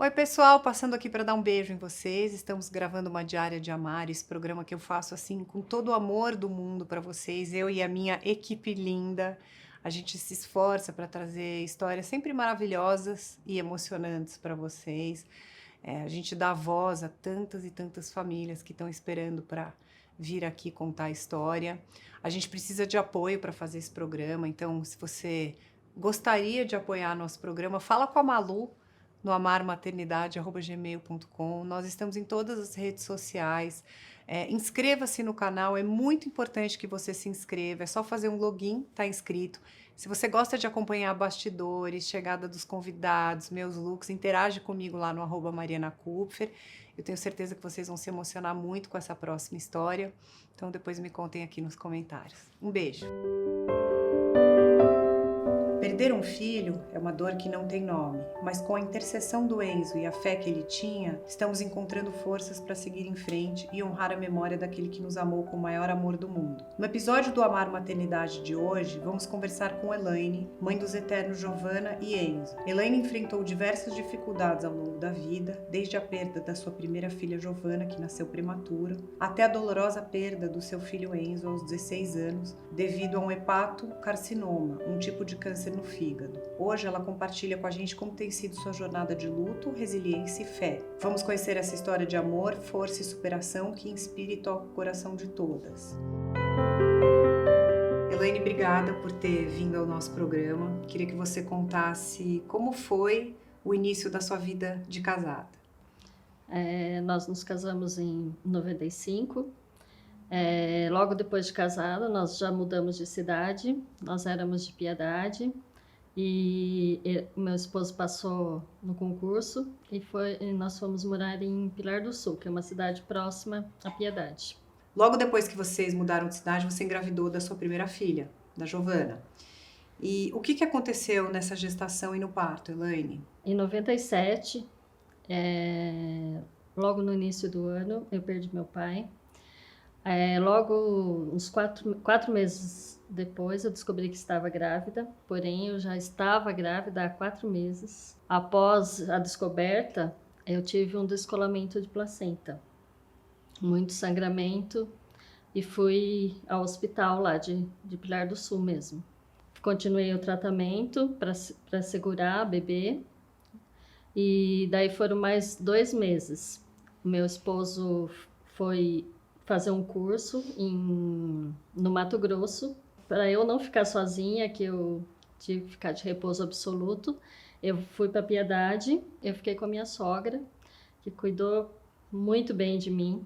Oi, pessoal, passando aqui para dar um beijo em vocês. Estamos gravando uma Diária de Amar, esse programa que eu faço assim com todo o amor do mundo para vocês, eu e a minha equipe linda. A gente se esforça para trazer histórias sempre maravilhosas e emocionantes para vocês. A gente dá voz a tantas e tantas famílias que estão esperando para vir aqui contar a história. A gente precisa de apoio para fazer esse programa, então se você gostaria de apoiar nosso programa, fala com a Malu no amarmaternidade@gmail.com. Nós estamos em todas as redes sociais. Inscreva-se no canal, é muito importante que você se inscreva. É só fazer um login, tá inscrito. Se você gosta de acompanhar bastidores, chegada dos convidados, meus looks, interage comigo lá no @marianakupfer. Eu tenho certeza que vocês vão se emocionar muito com essa próxima história. Então depois me contem aqui nos comentários. Um beijo! Perder um filho é uma dor que não tem nome, mas com a intercessão do Enzo e a fé que ele tinha, estamos encontrando forças para seguir em frente e honrar a memória daquele que nos amou com o maior amor do mundo. No episódio do Amar Maternidade de hoje, vamos conversar com Elaine, mãe dos eternos Giovanna e Enzo. Elaine enfrentou diversas dificuldades ao longo da vida, desde a perda da sua primeira filha Giovanna, que nasceu prematura, até a dolorosa perda do seu filho Enzo aos 16 anos, devido a um hepatocarcinoma, um tipo de câncer no fígado. Hoje ela compartilha com a gente como tem sido sua jornada de luto, resiliência e fé. Vamos conhecer essa história de amor, força e superação que inspira e toca o coração de todas. Elaine, obrigada por ter vindo ao nosso programa. Queria que você contasse como foi o início da sua vida de casada. Nós nos casamos em 95. Logo depois de casada, nós já mudamos de cidade. Nós éramos de Piedade e meu esposo passou no concurso e nós fomos morar em Pilar do Sul, que é uma cidade próxima a Piedade. Logo depois que vocês mudaram de cidade, você engravidou da sua primeira filha, da Giovanna. E o que aconteceu nessa gestação e no parto, Elaine? Em 97, logo no início do ano, eu perdi meu pai. Logo, uns quatro meses depois, eu descobri que estava grávida, porém eu já estava grávida há 4 meses. Após a descoberta, eu tive um descolamento de placenta, muito sangramento, e fui ao hospital lá de Pilar do Sul mesmo. Continuei o tratamento para segurar a bebê, e daí foram mais 2 meses. Meu esposo foi fazer um curso no Mato Grosso, para eu não ficar sozinha, que eu tive que ficar de repouso absoluto. Eu fui para Piedade, eu fiquei com a minha sogra, que cuidou muito bem de mim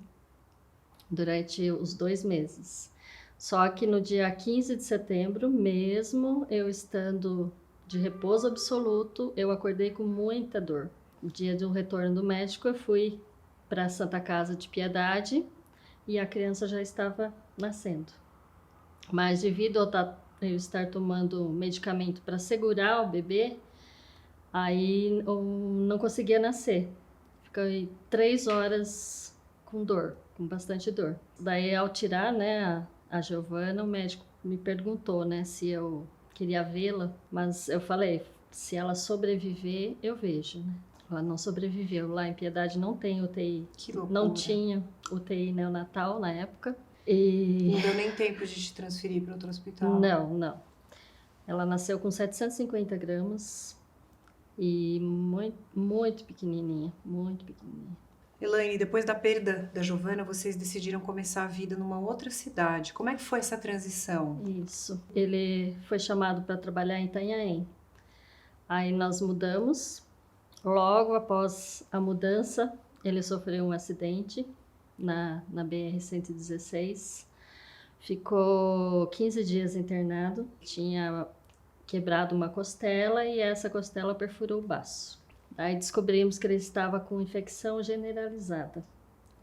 durante os 2 meses. Só que no dia 15 de setembro, mesmo eu estando de repouso absoluto, eu acordei com muita dor. No dia do retorno do médico, eu fui para a Santa Casa de Piedade, e a criança já estava nascendo. Mas devido eu estar tomando medicamento para segurar o bebê, aí eu não conseguia nascer. Fiquei 3 horas com dor, com bastante dor. Daí, ao tirar, né, a Giovanna, o médico me perguntou, né, se eu queria vê-la, mas eu falei, se ela sobreviver, eu vejo, né? Ela não sobreviveu. Lá em Piedade não tem UTI. Que loucura. Não tinha UTI neonatal na época. Não deu nem tempo de te transferir para outro hospital? Não. Ela nasceu com 750 gramas e muito, muito pequenininha, muito pequenininha. Elaine, depois da perda da Giovanna, vocês decidiram começar a vida numa outra cidade. Como é que foi essa transição? Isso. Ele foi chamado para trabalhar em Itanhaém. Aí nós mudamos. Logo após a mudança, ele sofreu um acidente na BR-116. Ficou 15 dias internado. Tinha quebrado uma costela e essa costela perfurou o baço. Aí descobrimos que ele estava com infecção generalizada.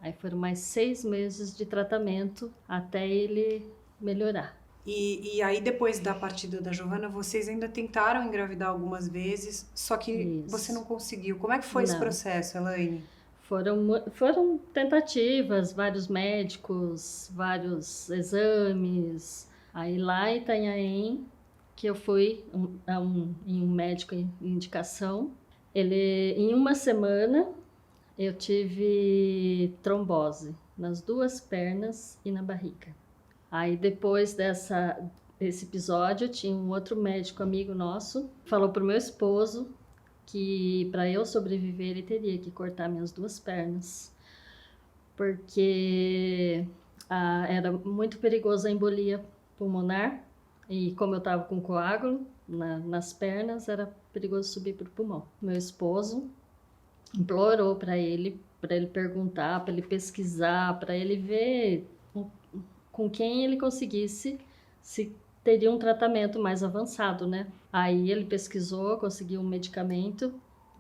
Aí foram mais 6 meses de tratamento até ele melhorar. E aí, depois da partida da Giovanna, vocês ainda tentaram engravidar algumas vezes, só que Isso. você não conseguiu. Como é que foi esse processo, Elaine? Foram tentativas, vários médicos, vários exames. Aí lá em Itanhaém, que eu fui em um médico em indicação, Em uma semana, eu tive trombose nas 2 pernas e na barriga. Aí depois desse episódio, tinha um outro médico amigo nosso, falou pro meu esposo que para eu sobreviver ele teria que cortar minhas 2 pernas, porque era muito perigoso a embolia pulmonar, e como eu estava com coágulo nas pernas, era perigoso subir para o pulmão. Meu esposo implorou para ele perguntar, para ele pesquisar, para ele ver com quem ele conseguisse se teria um tratamento mais avançado, né? Aí ele pesquisou, conseguiu um medicamento,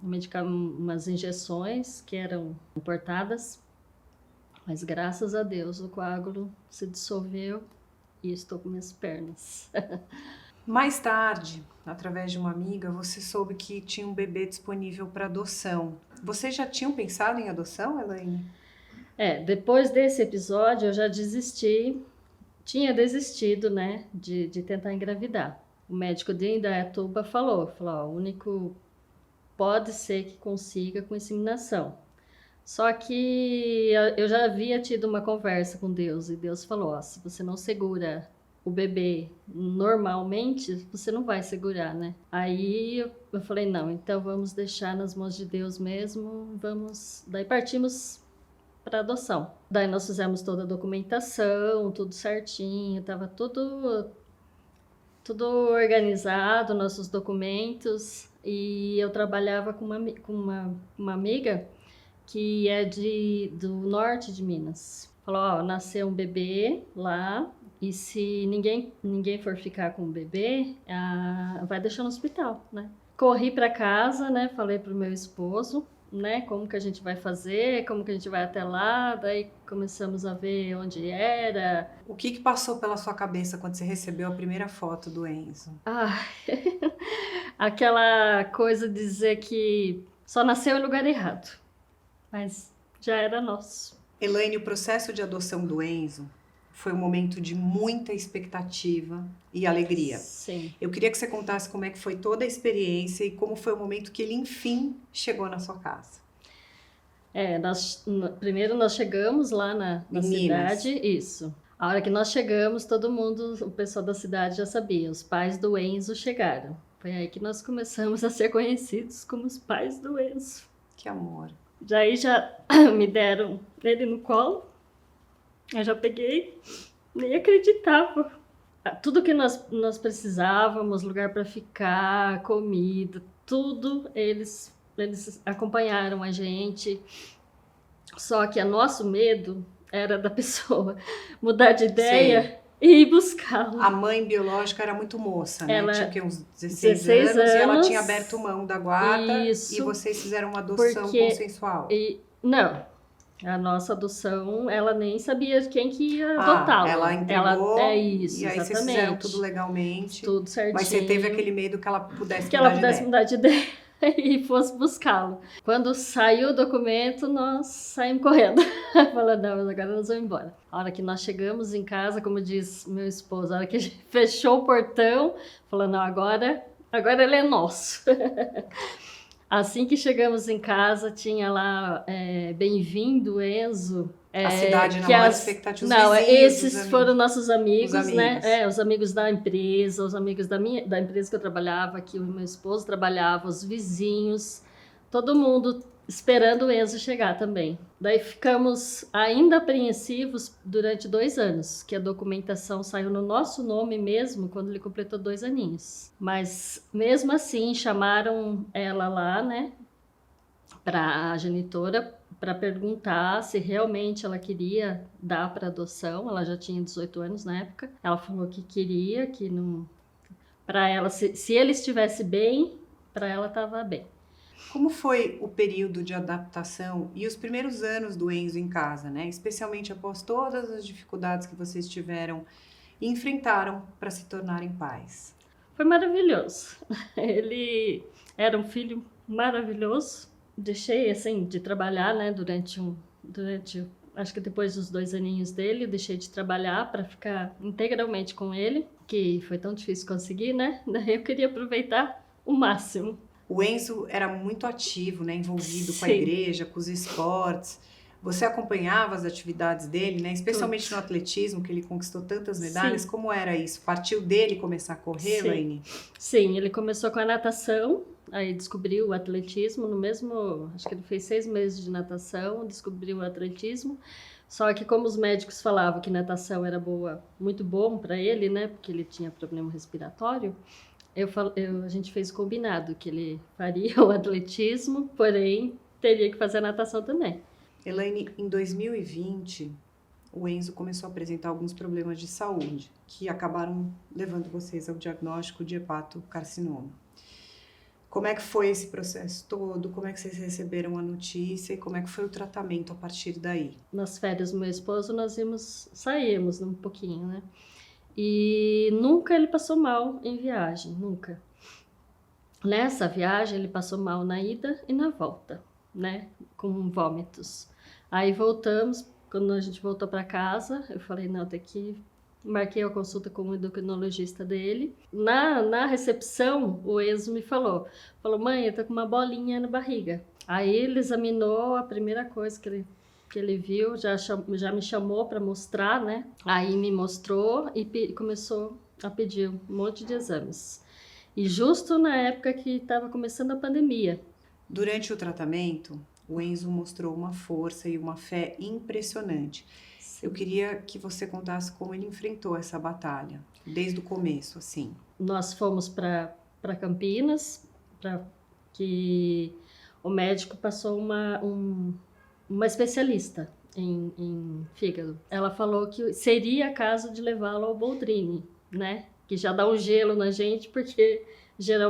umas injeções que eram importadas, mas graças a Deus o coágulo se dissolveu e estou com minhas pernas. Mais tarde, através de uma amiga, você soube que tinha um bebê disponível para adoção. Vocês já tinham pensado em adoção, Elaine? Depois desse episódio eu já tinha desistido, né, de tentar engravidar. O médico de Indaiatuba falou, ó, o único pode ser que consiga com inseminação. Só que eu já havia tido uma conversa com Deus e Deus falou, ó, se você não segura o bebê normalmente, você não vai segurar, né? Aí eu falei, não, então vamos deixar nas mãos de Deus mesmo, daí partimos para adoção. Daí nós fizemos toda a documentação, tudo certinho, estava tudo organizado, nossos documentos, e eu trabalhava com uma amiga que é do norte de Minas. Falou, ó, nasceu um bebê lá, e se ninguém for ficar com o bebê, vai deixar no hospital, né? Corri para casa, né? Falei pro meu esposo, né? Como que a gente vai fazer, como que a gente vai até lá. Daí começamos a ver onde era. O que passou pela sua cabeça quando você recebeu a primeira foto do Enzo? Aquela coisa de dizer que só nasceu em lugar errado, mas já era nosso. Elaine, o processo de adoção do Enzo foi um momento de muita expectativa e alegria. Sim. Eu queria que você contasse como é que foi toda a experiência e como foi o momento que ele, enfim, chegou na sua casa. Primeiro nós chegamos lá na cidade, isso. A hora que nós chegamos, o pessoal da cidade já sabia, os pais do Enzo chegaram. Foi aí que nós começamos a ser conhecidos como os pais do Enzo. Que amor. Daí já me deram ele no colo, eu já peguei, nem acreditava. Tudo que nós precisávamos, lugar para ficar, comida, tudo, eles acompanharam a gente. Só que o nosso medo era da pessoa mudar de ideia. Sim. E ir buscá-lo. A mãe biológica era muito moça, né? Ela tinha uns 16 anos e ela tinha aberto mão da guarda. Isso, e vocês fizeram uma adoção consensual. Não, a nossa adoção, ela nem sabia quem que ia adotá-lo. Ela entregou, isso, e aí exatamente. Vocês fizeram tudo legalmente. Tudo certinho. Mas você teve aquele medo que ela pudesse mudar de ideia e fosse buscá-lo. Quando saiu o documento, nós saímos correndo. Falando, não, agora nós vamos embora. A hora que nós chegamos em casa, como diz meu esposo, a hora que a gente fechou o portão, falou, não, agora ele é nosso. Assim que chegamos em casa, tinha lá, bem-vindo, Enzo. A cidade na maior expectativa. Não, esses foram nossos amigos, né? Os amigos da empresa, os amigos da empresa que eu trabalhava, que o meu esposo trabalhava, os vizinhos, todo mundo esperando o Enzo chegar também. Daí ficamos ainda apreensivos durante 2 anos, que a documentação saiu no nosso nome mesmo quando ele completou 2 aninhos. Mas mesmo assim chamaram ela lá, né, para a genitora, para perguntar se realmente ela queria dar para adoção. Ela já tinha 18 anos na época. Ela falou que queria, que não, para ela, se ele estivesse bem, para ela estava bem. Como foi o período de adaptação e os primeiros anos do Enzo em casa, né? Especialmente após todas as dificuldades que vocês tiveram e enfrentaram para se tornarem pais? Foi maravilhoso. Ele era um filho maravilhoso. Deixei, assim, de trabalhar, né, durante acho que depois dos 2 aninhos dele, eu deixei de trabalhar para ficar integralmente com ele, que foi tão difícil conseguir, né? Daí eu queria aproveitar o máximo. O Enzo era muito ativo, né? Envolvido com a Sim. igreja, com os esportes. Você acompanhava as atividades dele, né? Especialmente Tudo. no atletismo, que ele conquistou tantas medalhas. Sim. Como era isso? Partiu dele começar a correr, Sim. Elaine? Sim, ele começou com a natação, aí descobriu o atletismo no mesmo, acho que ele fez 6 meses de natação, descobriu o atletismo. Só que como os médicos falavam que natação era boa, muito bom para ele, né, porque ele tinha problema respiratório, a gente fez o combinado que ele faria o atletismo, porém teria que fazer a natação também. Elaine, em 2020, o Enzo começou a apresentar alguns problemas de saúde que acabaram levando vocês ao diagnóstico de hepatocarcinoma. Como é que foi esse processo todo? Como é que vocês receberam a notícia e como é que foi o tratamento a partir daí? Nas férias do meu esposo nós saímos um pouquinho, né? E nunca ele passou mal em viagem, nunca. Nessa viagem ele passou mal na ida e na volta, né? Com vômitos. Aí voltamos, quando a gente voltou para casa, eu falei, não, tem que... Marquei a consulta com o endocrinologista dele. Na recepção, o Enzo me falou, mãe, eu tô com uma bolinha na barriga. Aí ele examinou, a primeira coisa que ele viu, já me chamou para mostrar, né? Aí me mostrou e começou a pedir um monte de exames. E justo na época que estava começando a pandemia. Durante o tratamento, o Enzo mostrou uma força e uma fé impressionante. Eu queria que você contasse como ele enfrentou essa batalha, desde o começo, assim. Nós fomos para Campinas, que o médico passou uma especialista em fígado. Ela falou que seria caso de levá-lo ao Boldrini, né? Que já dá um gelo na gente, porque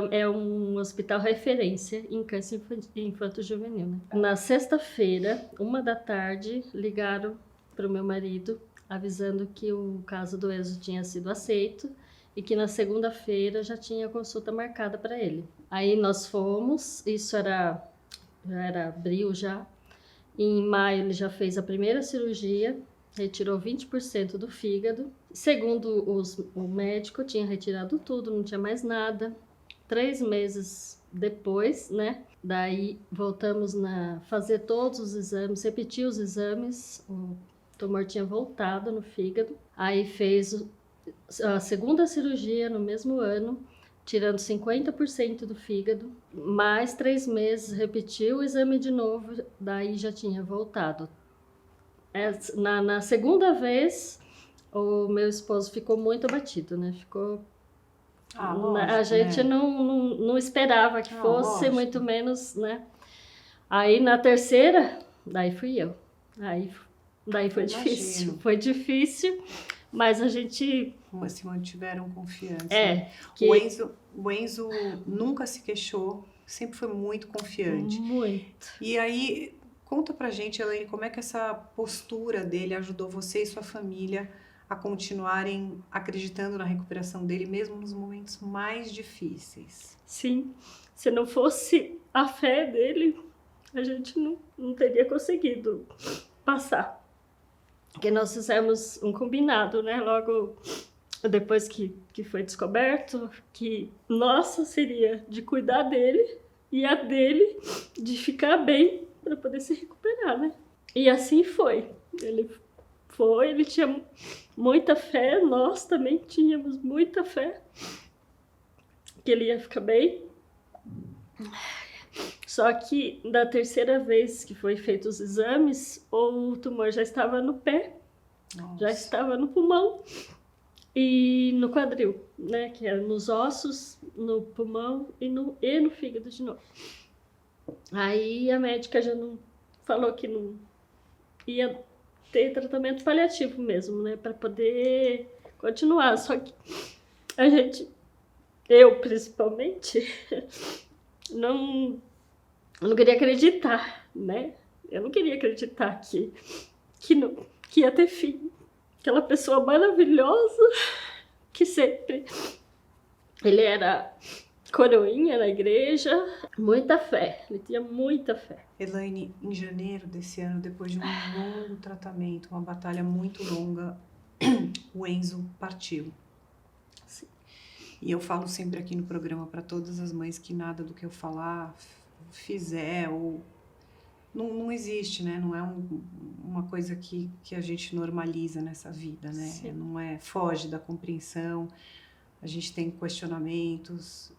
é um hospital referência em câncer infanto-juvenil. Né? Na sexta-feira, 1h da tarde, ligaram para o meu marido, avisando que o caso do Enzo tinha sido aceito e que na segunda-feira já tinha consulta marcada para ele. Aí nós fomos, já era abril já. Em maio ele já fez a primeira cirurgia, retirou 20% do fígado. Segundo o médico, tinha retirado tudo, não tinha mais nada. 3 meses depois, né? Daí voltamos a fazer todos os exames, repetir os exames. O tumor tinha voltado no fígado. Aí fez a segunda cirurgia no mesmo ano, tirando 50% do fígado. Mais 3 meses, repetiu o exame de novo, daí já tinha voltado. Na segunda vez, o meu esposo ficou muito abatido, né? Lógico, a gente né? não esperava que fosse, lógico. muito menos, né? Aí na terceira, daí fui eu. Daí foi difícil. Imagino. Foi difícil, mas a gente... Se mantiveram confiantes. É, né? que... O Enzo nunca se queixou, sempre foi muito confiante. Muito. E aí, conta pra gente, Elaine, como é que essa postura dele ajudou você e sua família a continuarem acreditando na recuperação dele, mesmo nos momentos mais difíceis? Sim, se não fosse a fé dele, a gente não teria conseguido passar. Porque nós fizemos um combinado, né? Logo depois que foi descoberto, que nossa seria de cuidar dele e a dele de ficar bem para poder se recuperar, né? E assim foi. Ele tinha muita fé, nós também tínhamos muita fé que ele ia ficar bem. Só que da terceira vez que foi feito os exames, o tumor já estava no pé, já estava no pulmão e no quadril, né? Que era nos ossos, no pulmão e no fígado de novo. Aí a médica já não falou que não ia ter tratamento paliativo mesmo, né? Para poder continuar. Só que eu principalmente, não queria acreditar, né? Eu não queria acreditar que ia ter fim. Aquela pessoa maravilhosa que sempre... Ele era coroinha na igreja, muita fé, ele tinha muita fé. Elaine, em janeiro desse ano, depois de um longo tratamento, uma batalha muito longa, o Enzo partiu. Sim. E eu falo sempre aqui no programa para todas as mães que nada do que eu falar, fizer ou não existe, né? Não é uma coisa que a gente normaliza nessa vida, né? Sim. Não é, foge da compreensão, a gente tem questionamentos.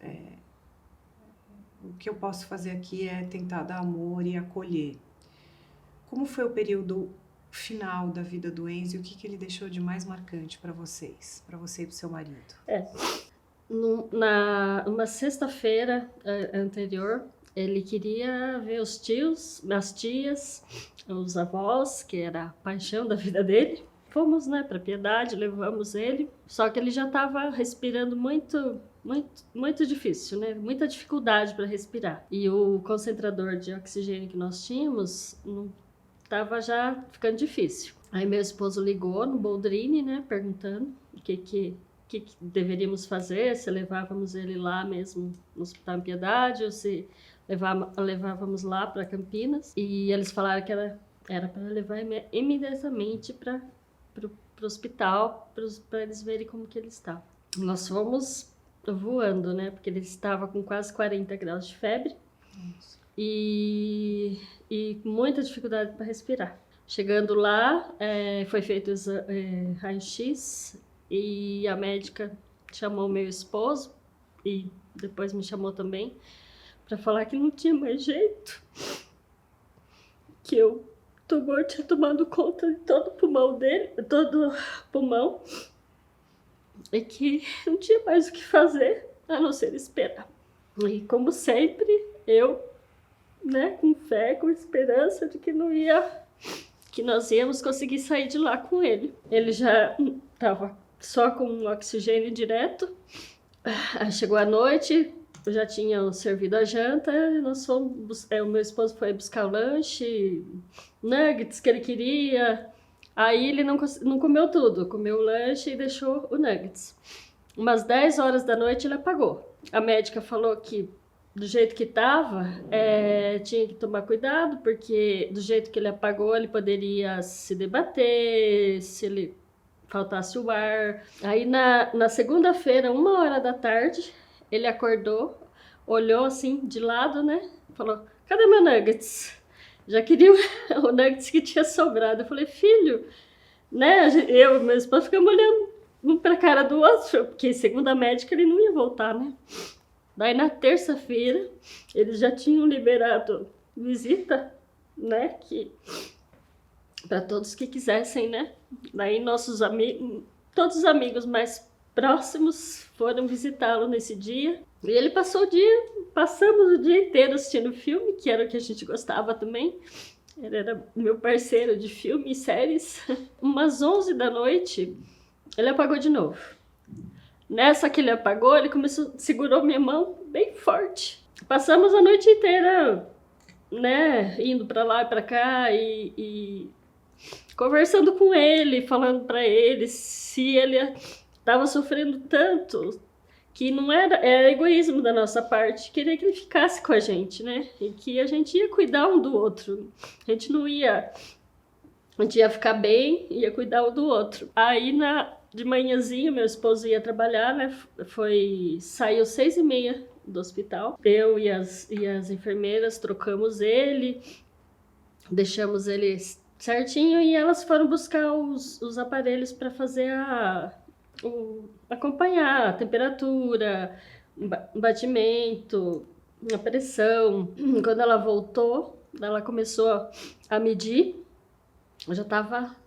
O que eu posso fazer aqui é tentar dar amor e acolher. Como foi o período final da vida do Enzo e o que ele deixou de mais marcante para vocês, para você e para o seu marido? Numa sexta-feira anterior, ele queria ver os tios, as tias, os avós, que era a paixão da vida dele. Fomos, né, para Piedade, levamos ele. Só que ele já estava respirando muito difícil, né? Muita dificuldade para respirar. E o concentrador de oxigênio que nós tínhamos estava já ficando difícil. Aí meu esposo ligou no Boldrini, né, perguntando o que deveríamos fazer, se levávamos ele lá mesmo no Hospital Piedade ou se levávamos lá para Campinas. E eles falaram que era para levar imediatamente para o hospital, para eles verem como que ele estava. Nós fomos voando, né, porque ele estava com quase 40 graus de febre. Nossa. E muita dificuldade para respirar. Chegando lá, foi feito raio-x e a médica chamou meu esposo e depois me chamou também para falar que não tinha mais jeito, que o tumor tinha tomado conta de todo o pulmão dele, todo o pulmão, e que não tinha mais o que fazer a não ser esperar. E como sempre, eu, né, com fé, com esperança de que nós íamos conseguir sair de lá com ele. Ele já estava só com oxigênio direto. Chegou a noite, já tinham servido a janta, nós fomos, o meu esposo foi buscar o lanche, nuggets que ele queria. Aí ele não comeu tudo, comeu o lanche e deixou o nuggets. Umas 10 horas da noite ele apagou. A médica falou que do jeito que estava, tinha que tomar cuidado, porque do jeito que ele apagou, ele poderia se debater, se ele faltasse o ar. Aí na segunda-feira, 1h da tarde, ele acordou, olhou assim de lado, né? Falou, cadê meu nuggets? Já queria o nuggets que tinha sobrado. Eu falei, filho, né? Eu e meu esposo ficamos olhando um pra cara do outro, porque segundo a médica ele não ia voltar, né? Daí na terça-feira, eles já tinham liberado visita, né, para todos que quisessem, né. Daí todos os amigos mais próximos foram visitá-lo nesse dia. E ele passamos o dia inteiro assistindo filme, que era o que a gente gostava também. Ele era meu parceiro de filme e séries. Umas 11 da noite, ele apagou de novo. Nessa que ele apagou, ele segurou minha mão bem forte. Passamos a noite inteira, né, indo para lá e para cá e conversando com ele, falando para ele se ele estava sofrendo tanto, que não era egoísmo da nossa parte, querer que ele ficasse com a gente, né, e que a gente ia cuidar um do outro. A gente ia ficar bem, ia cuidar um do outro. Aí de manhãzinha, meu esposo ia trabalhar, né? Saiu 6h30 do hospital. Eu e as enfermeiras trocamos ele, deixamos ele certinho e elas foram buscar os aparelhos para fazer acompanhar a temperatura, batimento, a pressão. Quando ela voltou, ela começou a medir.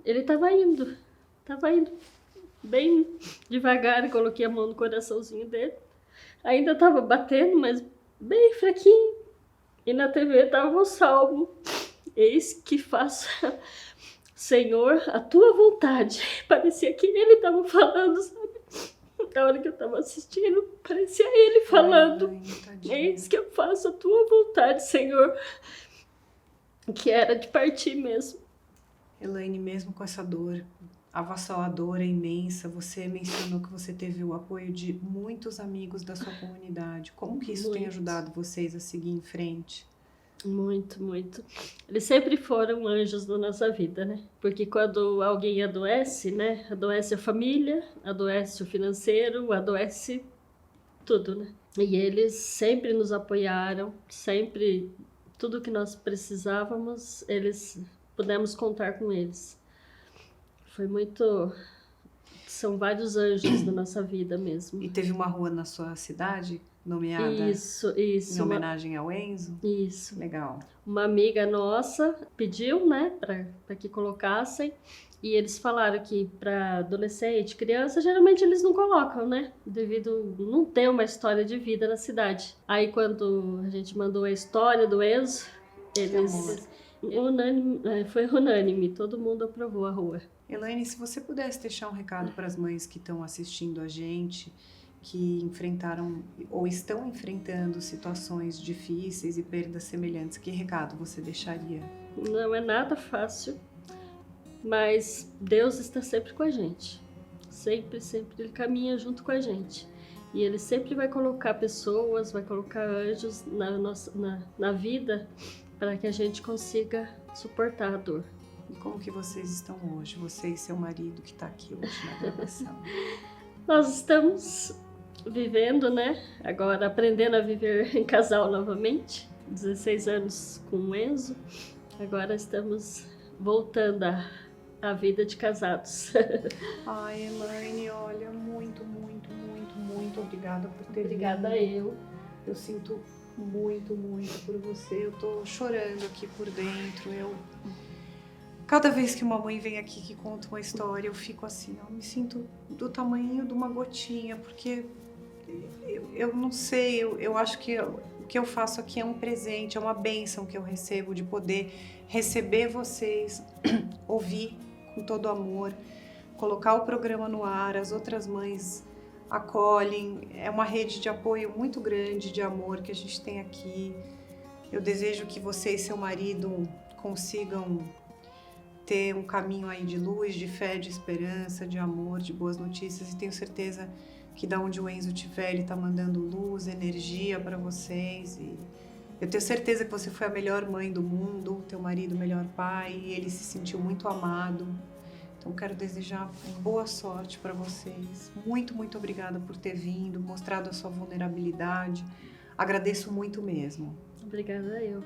Ele estava indo bem devagar, coloquei a mão no coraçãozinho dele. Ainda estava batendo, mas bem fraquinho. E na TV estava o salmo. Eis que faço, Senhor, a tua vontade. Parecia que ele estava falando, sabe? Na hora que eu estava assistindo, parecia ele falando. Eis que eu faço a tua vontade, Senhor. Que era de partir mesmo. Elaine, mesmo com essa dor avassaladora, imensa, você mencionou que você teve o apoio de muitos amigos da sua comunidade. Como que isso tem ajudado vocês a seguir em frente? Muito, muito. Eles sempre foram anjos na nossa vida, né? Porque quando alguém adoece, né? Adoece a família, adoece o financeiro, adoece tudo, né? E eles sempre nos apoiaram, sempre, tudo que nós precisávamos, pudemos contar com eles. Foi muito... São vários anjos da nossa vida mesmo. E teve uma rua na sua cidade nomeada Isso. em homenagem ao Enzo? Isso. Legal. Uma amiga nossa pediu, né, para que colocassem, e eles falaram que para adolescente, criança, geralmente eles não colocam, né, devido não ter uma história de vida na cidade. Aí quando a gente mandou a história do Enzo, foi unânime, todo mundo aprovou a rua. Elaine, se você pudesse deixar um recado para as mães que estão assistindo a gente, que enfrentaram ou estão enfrentando situações difíceis e perdas semelhantes, que recado você deixaria? Não é nada fácil, mas Deus está sempre com a gente. Sempre, sempre Ele caminha junto com a gente. E Ele sempre vai colocar pessoas, vai colocar anjos na vida para que a gente consiga suportar a dor. E como que vocês estão hoje? Você e seu marido que está aqui hoje na gravação. Nós estamos vivendo, né? Agora aprendendo a viver em casal novamente. 16 anos com o Enzo. Agora estamos voltando à vida de casados. Ai, Elaine, olha, muito, muito, muito, muito obrigada por ter Obrigada vindo. Eu sinto muito, muito por você. Eu tô chorando aqui por dentro. Cada vez que uma mãe vem aqui que conta uma história, eu fico assim, eu me sinto do tamanho de uma gotinha, porque eu não sei, eu acho que o que eu faço aqui é um presente, é uma bênção que eu recebo de poder receber vocês, ouvir com todo amor, colocar o programa no ar, as outras mães acolhem, é uma rede de apoio muito grande, de amor que a gente tem aqui. Eu desejo que você e seu marido consigam ter um caminho aí de luz, de fé, de esperança, de amor, de boas notícias, e tenho certeza que da onde o Enzo estiver, ele tá mandando luz, energia para vocês, e eu tenho certeza que você foi a melhor mãe do mundo, teu marido o melhor pai, e ele se sentiu muito amado. Então quero desejar boa sorte para vocês. Muito, muito obrigada por ter vindo, mostrado a sua vulnerabilidade. Agradeço muito mesmo. Obrigada eu.